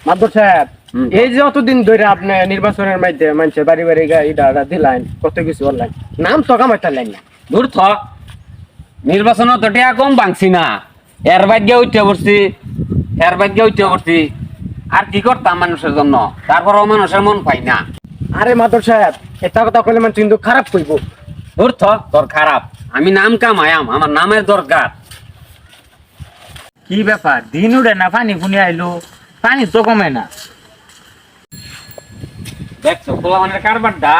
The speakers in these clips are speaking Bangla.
মাদুর সাহেব, এই যে অতদিন ধরে আপনি নির্বাচনের মধ্যে মানুষের বাড়ি বাড়ি ইটা দিলেন, কত কিছু বললেন, নাম তো কামাইতেলেন না। দূর থ নির্বাচন তো টিয়া কম ভাঙছি না, এর ভাগ্যে উঠে পড়ছি, আর কি করতাম মানুষের জন্য, তারপরও মানুষের মন পাই না। আরে মাদুর সাহেব, এটা কথা কইলে মানুষ কিন্তু খারাপ কইব। দূর থ তোর খারাপ, আমি নাম কামায়াম, আমার নামের দরকার। কি ব্যাপার, দিন উড়ে না পানি ফুনি আইলো, পানি তো কমে না। দেখছো পোলামানের কারবারটা,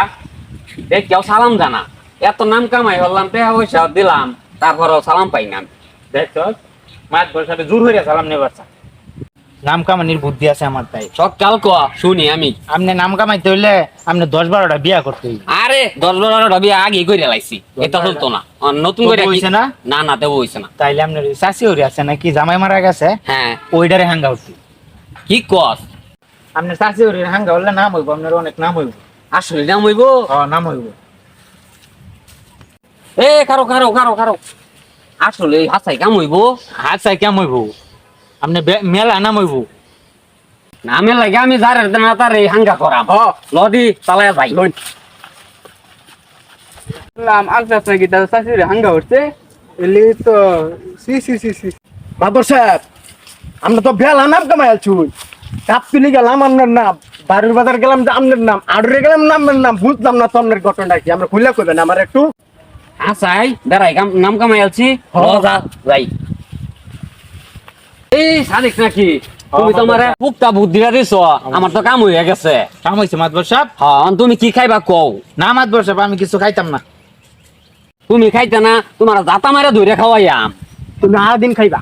দেখ কেউ সালাম জানা, এত নাম কামাই হলাম, টাকা পয়সা দিলাম, তারপরও সালাম পাই না। দেখছ মাছ বসাতে জোর হইয়া সালাম নেবার চা। নাম কামানির বুদ্ধি আছে আমার তাই। সকাল ক শুনি আমি, আপনি নাম কামাইতে হইলে আপনি 10-12টা বিয়া করতে হইবে। আরে 10-12টা বিয়ে আগে করে লাইছি, এটা চলতো না, নতুন করে তবু হইছে না? না না দেবো হইছে না। তাইলে আপনার চাষি হরি আছে নাকি জামাই মারা গেছে, হ্যাঁ ওইটারে হাঙ্গা উঠছি। কি কস, আপনার চাষি হরির হাঙ্গা হলে নাম হইব, আপনার অনেক নাম হইব। আসলে নাম হইব। নাম হইব। এ কারো কারো কারো কারো আসলে হাসাই কাম হইব। হাত চাই কেমন হইব, আপনি মেলা নাম হইব। নামের লাগে আমি যার না তার এই হাঙ্গা করাম। লদি চালায় যাই। মাদুর সাহেব, আমরা তো বেলা নাম কামাইছুই, কাপতুলি গেলাম আপনার নাম, বাড়ির বাজার গেলাম যে আপনার নাম, আড়ুরে গেলাম নামের নাম, বুঝলাম না তো আপনার ঘটনাটা কি, আমরা খুলে কইবেন আমার একটু। হাসাই দাঁড়াই নাম কামাই আলছি, যা যাই। এই সাদিক নাকি তুমি তো আমার পুক্তা বুদ্ধিটা দিছ, আমার তো কাম হয়ে গেছে। কাম হইছে মাতবর সাহেব? হ্যাঁ তুমি কি খাইবা কও। না মাতবর সাহেব, আমি কিছু খাইতাম না। তুমি খাইতে না, তোমার জাতা মারা ধরে খাওয়াইয়াম। তুমি আর দিন খাইবা।